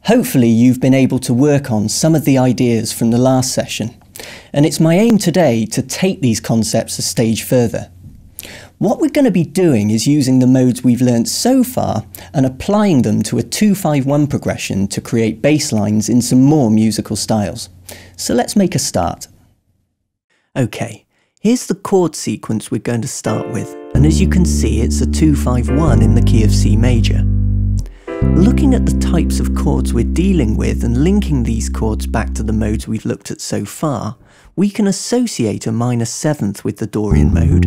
Hopefully you've been able to work on some of the ideas from the last session, and it's my aim today to take these concepts a stage further. What we're going to be doing is using the modes we've learnt so far and applying them to a 2-5-1 progression to create bass lines in some more musical styles. So let's make a start. Okay, here's the chord sequence we're going to start with, and as you can see it's a 2-5-1 in the key of C major. Looking at the types of chords we're dealing with and linking these chords back to the modes we've looked at so far, we can associate a minor 7th with the Dorian mode,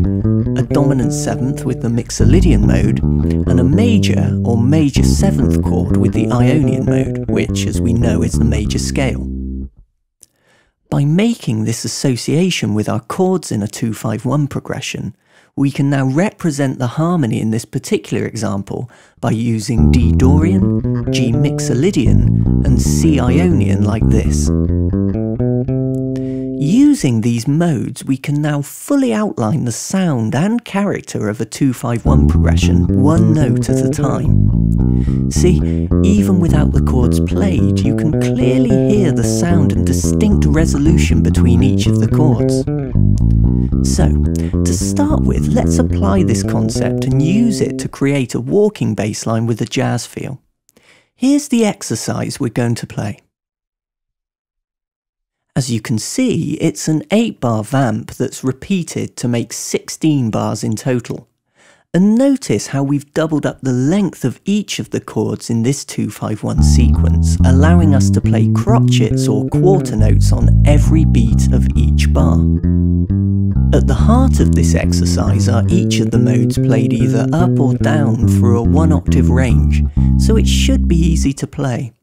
a dominant 7th with the Mixolydian mode, and a major or major 7th chord with the Ionian mode, which, as we know, is the major scale. By making this association with our chords in a 2-5-1 progression, we can now represent the harmony in this particular example by using D Dorian, G Mixolydian, and C Ionian like this. Using these modes, we can now fully outline the sound and character of a 2-5-1 progression, one note at a time. See, even without the chords played, you can clearly hear the sound and distinct resolution between each of the chords. So, to start with, let's apply this concept and use it to create a walking bass line with a jazz feel. Here's the exercise we're going to play. As you can see, it's an 8-bar vamp that's repeated to make 16 bars in total. And notice how we've doubled up the length of each of the chords in this 2-5-1 sequence, allowing us to play crotchets or quarter notes on every beat of each bar. At the heart of this exercise are each of the modes played either up or down through a 1-octave range, so it should be easy to play.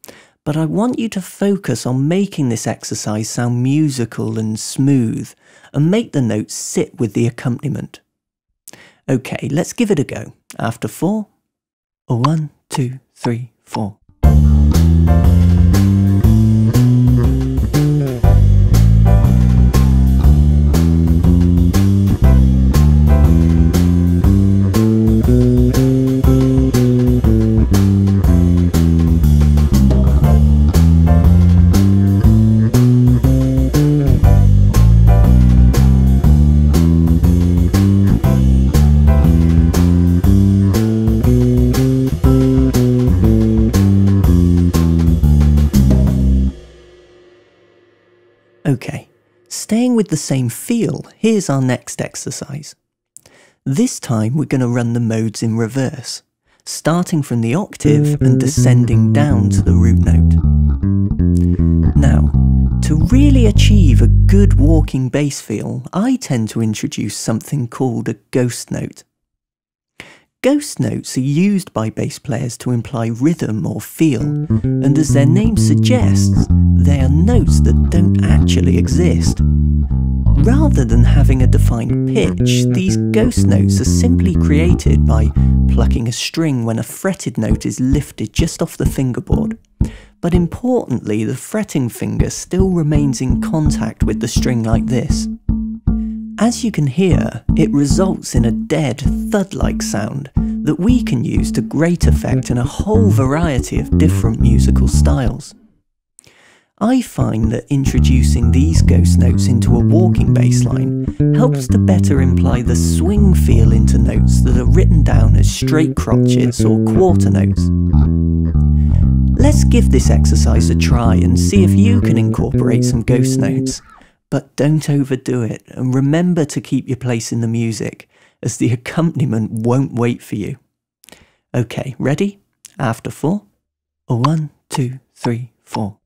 But I want you to focus on making this exercise sound musical and smooth, and make the notes sit with the accompaniment. Okay, let's give it a go. After 4, a 1, 2, 3, 4. Okay, staying with the same feel, here's our next exercise. This time we're going to run the modes in reverse, starting from the octave and descending down to the root note. Now, to really achieve a good walking bass feel, I tend to introduce something called a ghost note. Ghost notes are used by bass players to imply rhythm or feel, and as their name suggests, they are notes that don't actually exist. Rather than having a defined pitch, these ghost notes are simply created by plucking a string when a fretted note is lifted just off the fingerboard. But importantly, the fretting finger still remains in contact with the string like this. As you can hear, it results in a dead, thud-like sound that we can use to great effect in a whole variety of different musical styles. I find that introducing these ghost notes into a walking bass line helps to better imply the swing feel into notes that are written down as straight crotchets or quarter notes. Let's give this exercise a try and see if you can incorporate some ghost notes. But don't overdo it, and remember to keep your place in the music, as the accompaniment won't wait for you. Okay, ready? After 4, a 1, 2, 3, 4.